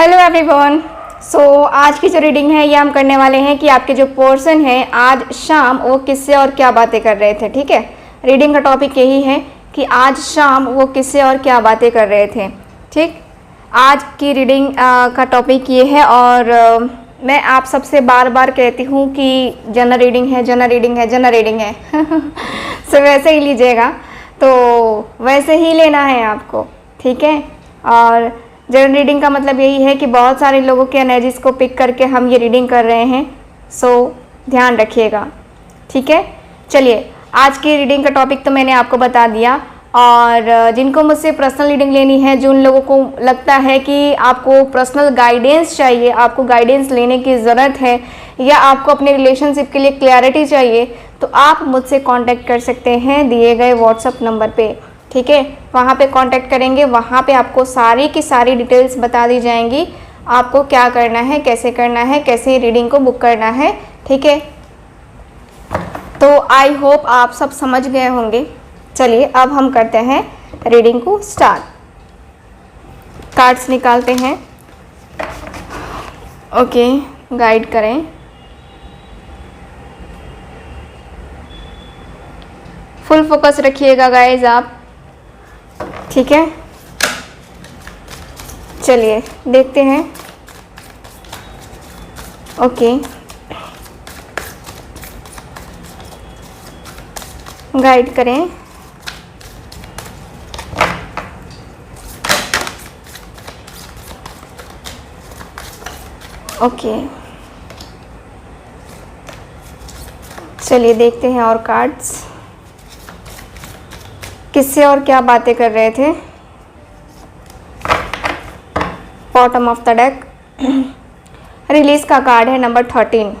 Hello everyone. आज की जो रीडिंग है ये हम करने वाले हैं कि आपके जो पर्सन हैं आज शाम वो किससे और क्या बातें कर रहे थे। ठीक है, रीडिंग का टॉपिक यही है कि आज शाम वो किससे और क्या बातें कर रहे थे। ठीक, आज की रीडिंग का टॉपिक ये है और मैं आप सबसे बार बार कहती हूँ कि जनरल रीडिंग है, जनरल रीडिंग है, जनरल रीडिंग है सो वैसे ही लीजिएगा, तो वैसे ही लेना है आपको। ठीक है, और जनरल रीडिंग का मतलब यही है कि बहुत सारे लोगों के एनर्जीज को पिक करके हम ये रीडिंग कर रहे हैं, सो ध्यान रखिएगा। ठीक है, चलिए आज की रीडिंग का टॉपिक तो मैंने आपको बता दिया। और जिनको मुझसे पर्सनल रीडिंग लेनी है, जिन लोगों को लगता है कि आपको पर्सनल गाइडेंस चाहिए, आपको गाइडेंस लेने की ज़रूरत है, या आपको अपने रिलेशनशिप के लिए क्लैरिटी चाहिए, तो आप मुझसे कांटेक्ट कर सकते हैं दिए गए व्हाट्सएप नंबर पे। ठीक है, वहाँ पे कांटेक्ट करेंगे, वहाँ पे आपको सारी की सारी डिटेल्स बता दी जाएंगी, आपको क्या करना है, कैसे करना है, कैसे रीडिंग को बुक करना है। ठीक है, तो आई होप आप सब समझ गए होंगे। चलिए अब हम करते हैं रीडिंग को स्टार्ट। कार्ड्स निकालते हैं। ओके, गाइड करें। फुल फोकस रखिएगा गाइज आप। ठीक है, चलिए देखते हैं। ओके, गाइड करें। ओके, चलिए देखते हैं और कार्ड्स किससे और क्या बातें कर रहे थे। Bottom of the deck release का कार्ड है नंबर 13।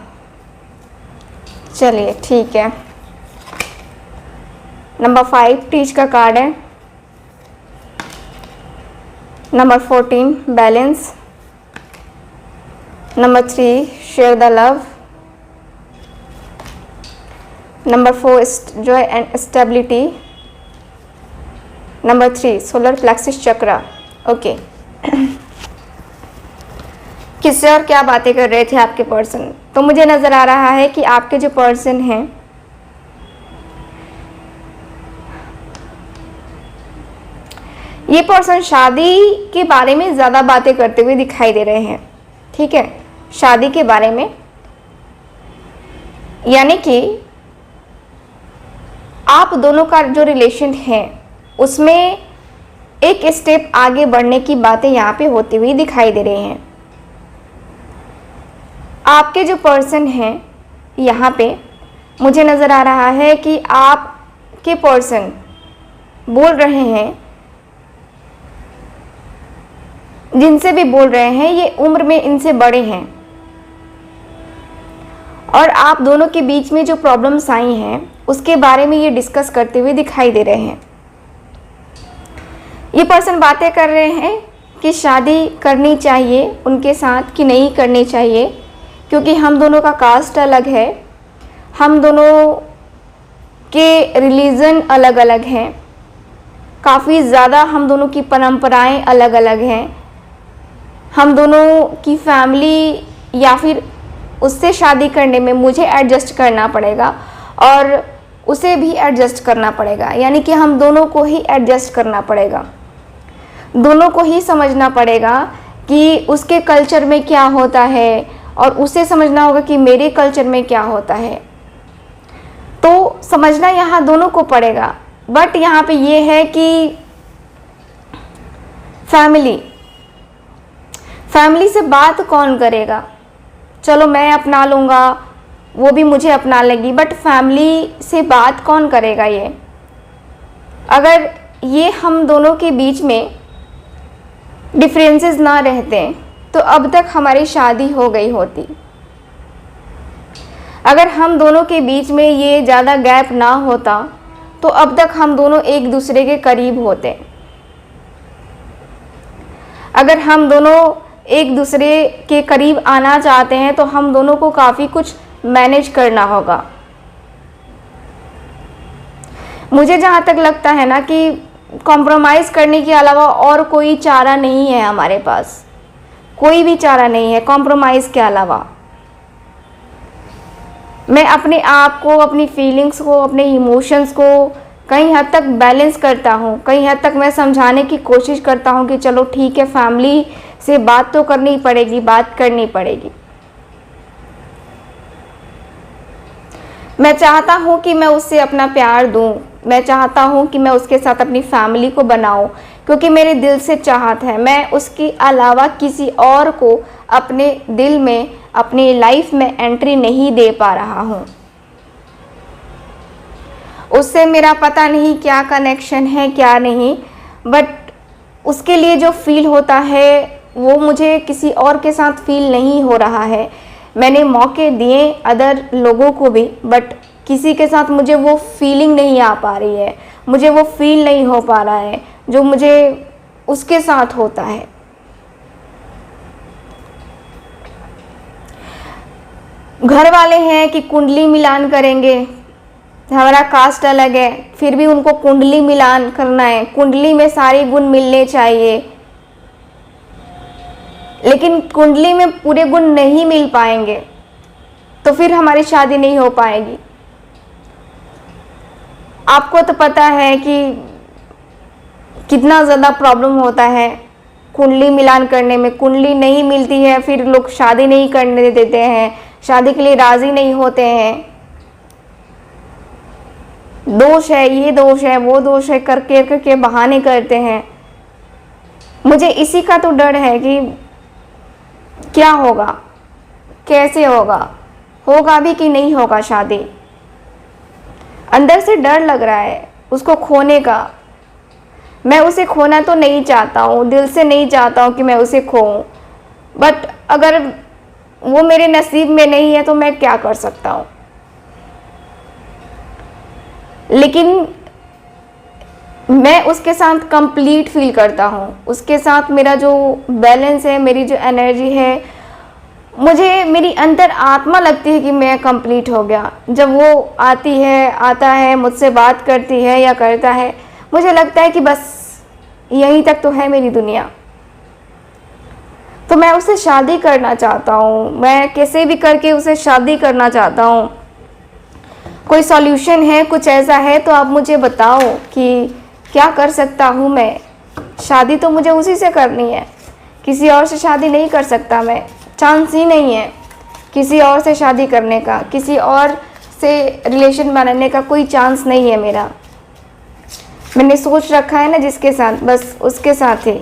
चलिए ठीक है। नंबर 5 टीच का कार्ड है। Number 14 balance. Number 3 share the love. Number 4 Joy and stability. Number 3 solar plexus chakra. Okay, किससे और क्या बातें कर रहे थे आपके पर्सन। तो मुझे नज़र आ रहा है कि आपके जो पर्सन हैं ये पर्सन शादी के बारे में ज़्यादा बातें करते हुए दिखाई दे रहे हैं। ठीक है, शादी के बारे में, यानी कि आप दोनों का जो रिलेशन है उसमें एक स्टेप आगे बढ़ने की बातें यहाँ पे होती हुई दिखाई दे रही हैं। आपके जो पर्सन हैं यहाँ पे मुझे नज़र आ रहा है कि आपके पर्सन बोल रहे हैं, जिनसे भी बोल रहे हैं ये उम्र में इनसे बड़े हैं, और आप दोनों के बीच में जो प्रॉब्लम्स आई हैं उसके बारे में ये डिस्कस करते हुए दिखाई दे रहे हैं। ये पर्सन बातें कर रहे हैं कि शादी करनी चाहिए उनके साथ कि नहीं करनी चाहिए, क्योंकि हम दोनों का कास्ट अलग है, हम दोनों के रिलीजन अलग अलग हैं, काफ़ी ज़्यादा हम दोनों की परंपराएं अलग अलग हैं, हम दोनों की फैमिली या फिर उससे शादी करने में मुझे एडजस्ट करना पड़ेगा और उसे भी एडजस्ट करना पड़ेगा, यानी कि हम दोनों को ही एडजस्ट करना पड़ेगा, दोनों को ही समझना पड़ेगा कि उसके कल्चर में क्या होता है और उसे समझना होगा कि मेरे कल्चर में क्या होता है। तो समझना यहाँ दोनों को पड़ेगा। बट यहाँ पे ये है कि फैमिली से बात कौन करेगा। चलो मैं अपना लूँगा, वो भी मुझे अपना लेगी, बट फैमिली से बात कौन करेगा। ये अगर ये हम दोनों के बीच में डिफरेंसेस ना रहते तो अब तक हमारी शादी हो गई होती। अगर हम दोनों के बीच में ये ज़्यादा गैप ना होता तो अब तक हम दोनों एक दूसरे के करीब होते। अगर हम दोनों एक दूसरे के करीब आना चाहते हैं तो हम दोनों को काफ़ी कुछ मैनेज करना होगा। मुझे जहाँ तक लगता है ना कि कॉम्प्रोमाइज़ करने के अलावा और कोई चारा नहीं है हमारे पास, कोई भी चारा नहीं है कॉम्प्रोमाइज़ के अलावा। मैं अपने आप को, अपनी फीलिंग्स को, अपने इमोशंस को कई हद तक बैलेंस करता हूँ। कई हद तक मैं समझाने की कोशिश करता हूँ कि चलो ठीक है, फैमिली से बात तो करनी पड़ेगी, बात करनी पड़ेगी। मैं चाहता हूँ कि मैं उससे अपना प्यार दूँ, मैं चाहता हूँ कि मैं उसके साथ अपनी फैमिली को बनाऊँ, क्योंकि मेरे दिल से चाहत है। मैं उसके अलावा किसी और को अपने दिल में, अपनी लाइफ में एंट्री नहीं दे पा रहा हूँ। उससे मेरा पता नहीं क्या कनेक्शन है क्या नहीं, बट उसके लिए जो फील होता है वो मुझे किसी और के साथ फील नहीं हो रहा है। मैंने मौके दिए अदर लोगों को भी, बट किसी के साथ मुझे वो फीलिंग नहीं आ पा रही है, मुझे वो फील नहीं हो पा रहा है जो मुझे उसके साथ होता है। घर वाले हैं कि कुंडली मिलान करेंगे, हमारा कास्ट अलग है, फिर भी उनको कुंडली मिलान करना है, कुंडली में सारे गुण मिलने चाहिए, लेकिन कुंडली में पूरे गुण नहीं मिल पाएंगे तो फिर हमारी शादी नहीं हो पाएगी। आपको तो पता है कि कितना ज़्यादा प्रॉब्लम होता है कुंडली मिलान करने में। कुंडली नहीं मिलती है, फिर लोग शादी नहीं करने देते हैं, शादी के लिए राज़ी नहीं होते हैं। दोष है, ये दोष है, वो दोष है करके बहाने करते हैं। मुझे इसी का तो डर है कि क्या होगा, कैसे होगा, होगा भी कि नहीं होगा शादी। अंदर से डर लग रहा है उसको खोने का। मैं उसे खोना तो नहीं चाहता हूँ, दिल से नहीं चाहता हूँ कि मैं उसे खोऊं, बट अगर वो मेरे नसीब में नहीं है तो मैं क्या कर सकता हूँ। लेकिन मैं उसके साथ कंप्लीट फील करता हूँ, उसके साथ मेरा जो बैलेंस है, मेरी जो एनर्जी है, मुझे मेरी अंतर आत्मा लगती है कि मैं कंप्लीट हो गया। जब वो आती है, आता है, मुझसे बात करती है या करता है, मुझे लगता है कि बस यहीं तक तो है मेरी दुनिया। तो मैं उससे शादी करना चाहता हूँ, मैं कैसे भी करके उसे शादी करना चाहता हूँ। कोई सॉल्यूशन है, कुछ ऐसा है तो आप मुझे बताओ कि क्या कर सकता हूँ मैं। शादी तो मुझे उसी से करनी है, किसी और से शादी नहीं कर सकता मैं, चांस ही नहीं है किसी और से शादी करने का, किसी और से रिलेशन बनाने का कोई चांस नहीं है मेरा। मैंने सोच रखा है ना जिसके साथ, बस उसके साथ ही,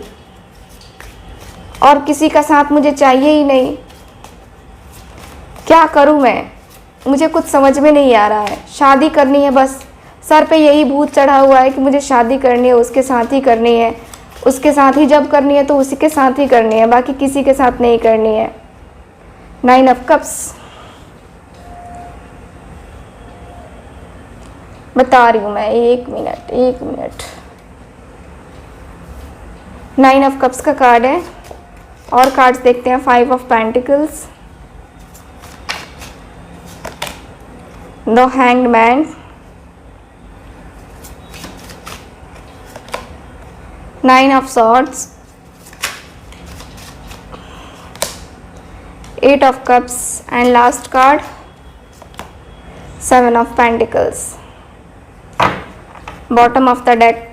और किसी का साथ मुझे चाहिए ही नहीं। क्या करूँ मैं, मुझे कुछ समझ में नहीं आ रहा है। शादी करनी है, बस सर पे यही भूत चढ़ा हुआ है कि मुझे शादी करनी है, उसके साथ ही करनी है, उसके साथ ही जब करनी है तो उसी के साथ ही करनी है, बाकी किसी के साथ नहीं करनी है। 9 ऑफ कप्स बता रही हूँ मैं, एक मिनट। 9 ऑफ कप्स का कार्ड है, और कार्ड्स देखते हैं। 5 of pentacles, the hanged man, 9 of swords, 8 of cups and last card 7 of pentacles। Bottom of the deck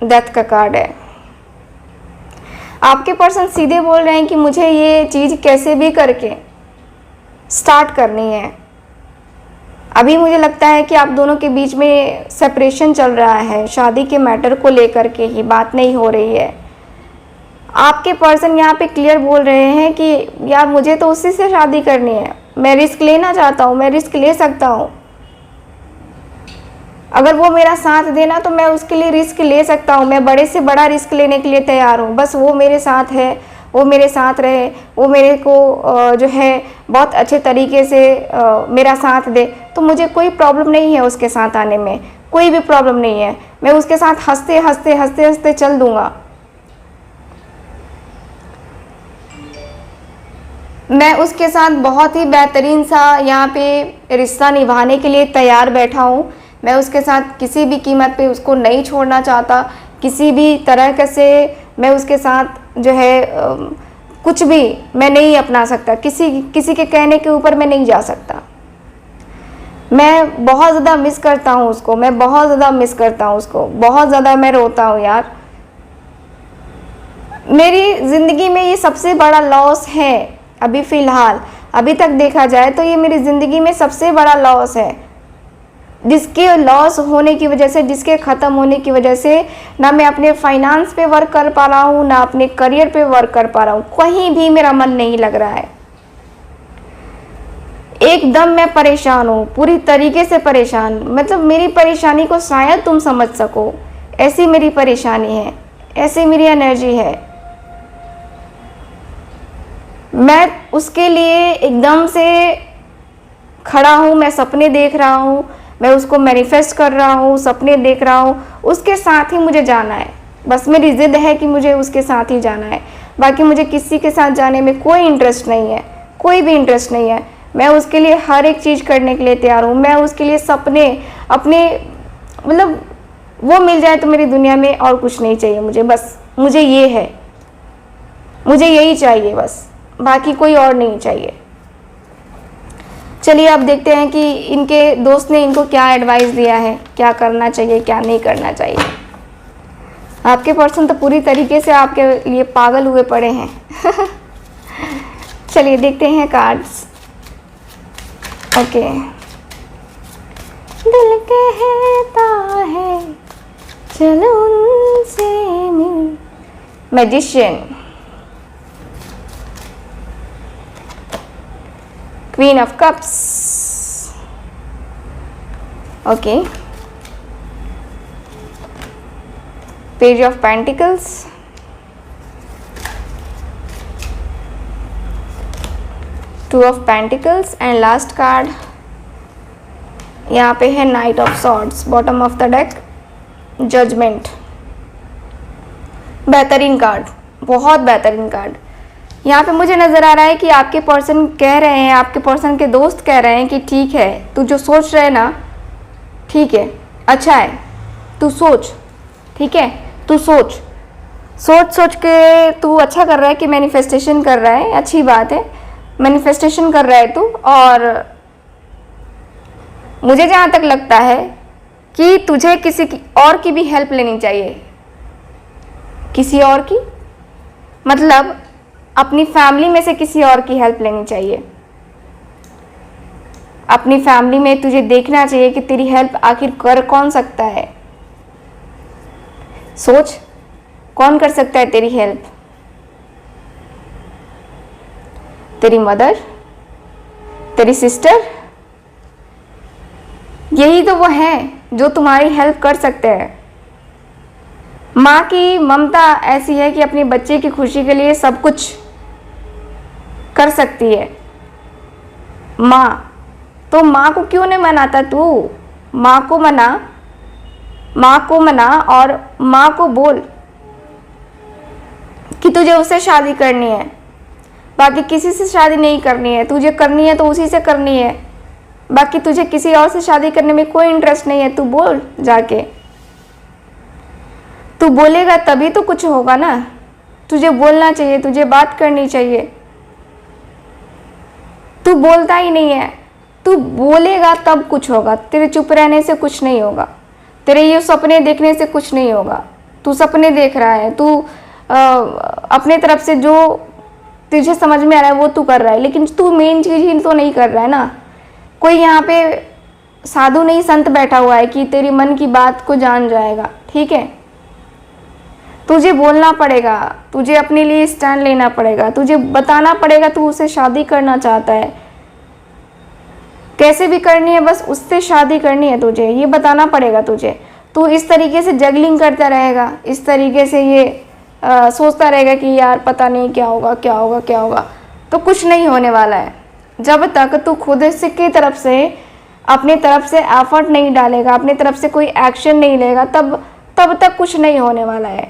death का कार्ड है। आपके पर्सन सीधे बोल रहे हैं कि मुझे ये चीज़ कैसे भी करके स्टार्ट करनी है। अभी मुझे लगता है कि आप दोनों के बीच में सेपरेशन चल रहा है, शादी के मैटर को लेकर के ही बात नहीं हो रही है। आपके पर्सन यहाँ पे क्लियर बोल रहे हैं कि यार मुझे तो उसी से शादी करनी है, मैं रिस्क लेना चाहता हूँ, मैं रिस्क ले सकता हूँ। अगर वो मेरा साथ देना तो मैं उसके लिए रिस्क ले सकता हूँ, मैं बड़े से बड़ा रिस्क लेने के लिए तैयार हूँ। बस वो मेरे साथ है, वो मेरे साथ रहे, वो मेरे को जो है बहुत अच्छे तरीके से मेरा साथ दे, तो मुझे कोई प्रॉब्लम नहीं है उसके साथ आने में, कोई भी प्रॉब्लम नहीं है। मैं उसके साथ हंसते चल दूँगा। मैं उसके साथ बहुत ही बेहतरीन सा यहाँ पे रिश्ता निभाने के लिए तैयार बैठा हूँ। मैं उसके साथ किसी भी कीमत पे उसको नहीं छोड़ना चाहता, किसी भी तरह से मैं उसके साथ जो है कुछ भी मैं नहीं अपना सकता, किसी के कहने के ऊपर मैं नहीं जा सकता। मैं बहुत ज़्यादा मिस करता हूँ उसको, मैं बहुत ज़्यादा मिस करता हूँ उसको, बहुत ज़्यादा मैं रोता हूँ यार। मेरी ज़िंदगी में ये सबसे बड़ा लॉस है अभी फ़िलहाल, अभी तक देखा जाए तो ये मेरी ज़िंदगी में सबसे बड़ा लॉस है, जिसके लॉस होने की वजह से, जिसके ख़त्म होने की वजह से ना मैं अपने फाइनेंस पे वर्क कर पा रहा हूँ, ना अपने करियर पे वर्क कर पा रहा हूँ, कहीं भी मेरा मन नहीं लग रहा है। एकदम मैं परेशान हूँ, पूरी तरीके से परेशान। मतलब मेरी परेशानी को शायद तुम समझ सको, ऐसी मेरी परेशानी है, ऐसी मेरी एनर्जी है। मैं उसके लिए एकदम से खड़ा हूँ, मैं सपने देख रहा हूँ, मैं उसको मैनिफेस्ट कर रहा हूँ, सपने देख रहा हूँ, उसके साथ ही मुझे जाना है। बस मेरी ज़िद है कि मुझे उसके साथ ही जाना है, बाकी मुझे किसी के साथ जाने में कोई इंटरेस्ट नहीं है, कोई भी इंटरेस्ट नहीं है। मैं उसके लिए हर एक चीज़ करने के लिए तैयार हूँ। मैं उसके लिए सपने अपने, मतलब वो मिल जाए तो मेरी दुनिया में और कुछ नहीं चाहिए मुझे, बस मुझे ये है, मुझे यही चाहिए बस, बाकी कोई और नहीं चाहिए। चलिए अब देखते हैं कि इनके दोस्त ने इनको क्या एडवाइस दिया है, क्या करना चाहिए क्या नहीं करना चाहिए। आपके पर्सन तो पूरी तरीके से आपके लिए पागल हुए पड़े हैं। चलिए देखते हैं कार्ड्स। ओके, दिल कहता है चलो उनसे मिल। Magician, queen of cups, okay, page of pentacles, two of pentacles and last card यहाँ पे है knight of swords, bottom of the deck, judgment. बेहतरीन कार्ड, बहुत बेहतरीन कार्ड। यहाँ पे मुझे नज़र आ रहा है कि आपके पर्सन कह रहे हैं, आपके पर्सन के दोस्त कह रहे हैं कि ठीक है, तू जो सोच रहे है ना, ठीक है, अच्छा है, तू सोच, ठीक है, तू सोच सोच के तू अच्छा कर रहा है कि मैनिफेस्टेशन कर रहा है, अच्छी बात है, मैनिफेस्टेशन कर रहा है तू। और मुझे जहाँ तक लगता है कि तुझे किसी की और की भी हेल्प लेनी चाहिए। किसी और की मतलब अपनी फैमिली में से किसी और की हेल्प लेनी चाहिए। अपनी फैमिली में तुझे देखना चाहिए कि तेरी हेल्प आखिर कर कौन सकता है। सोच, कौन कर सकता है तेरी हेल्प? तेरी मदर, तेरी सिस्टर, यही तो वो हैं जो तुम्हारी हेल्प कर सकते हैं। माँ की ममता ऐसी है कि अपने बच्चे की खुशी के लिए सब कुछ कर सकती है। माँ, तो माँ को क्यों नहीं मनाता तू? माँ को मना, माँ को मना और माँ को बोल कि तुझे उससे शादी करनी है, बाकी किसी से शादी नहीं करनी है। तुझे करनी है तो उसी से करनी है, बाकी तुझे किसी और से शादी करने में कोई इंटरेस्ट नहीं है। तू बोल जाके, तू बोलेगा तभी तो कुछ होगा ना। तुझे बोलना चाहिए, तुझे बात करनी चाहिए। तू बोलता ही नहीं है। तू बोलेगा तब कुछ होगा, तेरे चुप रहने से कुछ नहीं होगा, तेरे ये सपने देखने से कुछ नहीं होगा। तू सपने देख रहा है, तू अपने तरफ से जो तुझे समझ में आ रहा है वो तू कर रहा है, लेकिन तू मेन चीज़ ही तो नहीं कर रहा है ना। कोई यहाँ पे साधु नहीं संत बैठा हुआ है कि तेरी मन की बात को जान जाएगा, ठीक है। तुझे बोलना पड़ेगा, तुझे अपने लिए स्टैंड लेना पड़ेगा, तुझे बताना पड़ेगा तू उससे शादी करना चाहता है, कैसे भी करनी है, बस उससे शादी करनी है तुझे, ये बताना पड़ेगा तुझे। तू इस तरीके से जगलिंग करता रहेगा, इस तरीके से ये सोचता रहेगा कि यार पता नहीं क्या होगा क्या होगा क्या होगा, तो कुछ नहीं होने वाला है। जब तक तू खुद से की तरफ से अपनी तरफ से एफर्ट नहीं डालेगा, अपनी तरफ से कोई एक्शन नहीं लेगा, तब तक कुछ नहीं होने वाला है।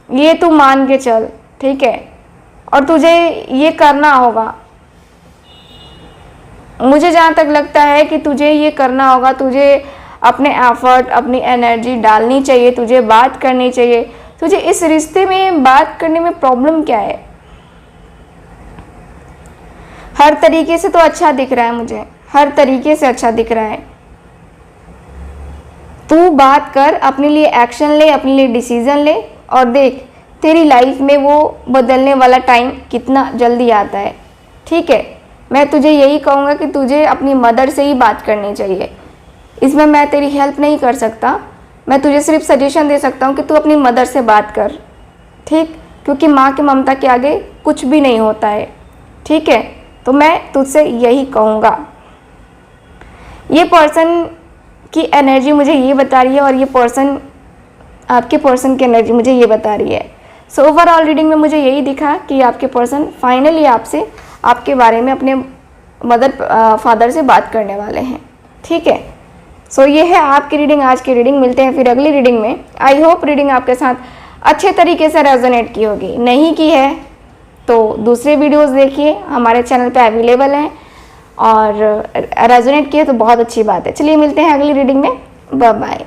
ये तू मान के चल, ठीक है। और तुझे ये करना होगा। मुझे जहाँ तक लगता है कि तुझे ये करना होगा, तुझे अपने एफर्ट, अपनी एनर्जी डालनी चाहिए, तुझे बात करनी चाहिए। तुझे इस रिश्ते में बात करने में प्रॉब्लम क्या है? हर तरीके से तो अच्छा दिख रहा है मुझे, हर तरीके से अच्छा दिख रहा है। तू बात कर, अपने लिए एक्शन ले, अपने लिए डिसीजन ले और देख तेरी लाइफ में वो बदलने वाला टाइम कितना जल्दी आता है। ठीक है, मैं तुझे यही कहूँगा कि तुझे अपनी मदर से ही बात करनी चाहिए। इसमें मैं तेरी हेल्प नहीं कर सकता, मैं तुझे सिर्फ सजेशन दे सकता हूँ कि तू अपनी मदर से बात कर, ठीक, क्योंकि माँ की ममता के आगे कुछ भी नहीं होता है। ठीक है, तो मैं तुझसे यही कहूँगा। ये पर्सन की एनर्जी मुझे ये बता रही है और ये पर्सन, आपके पर्सन की एनर्जी मुझे ये बता रही है। सो ओवरऑल रीडिंग में मुझे यही दिखा कि आपके पर्सन फाइनली आपसे आपके बारे में अपने मदर फादर से बात करने वाले हैं। ठीक है, सो ये है आपकी रीडिंग, आज की रीडिंग। मिलते हैं फिर अगली रीडिंग में। आई होप रीडिंग आपके साथ अच्छे तरीके से रेजोनेट की होगी। नहीं की है तो दूसरे वीडियोस देखिए, हमारे चैनल पे अवेलेबल हैं, और रेजोनेट किए तो बहुत अच्छी बात है। चलिए मिलते हैं अगली रीडिंग में, बाय बाय।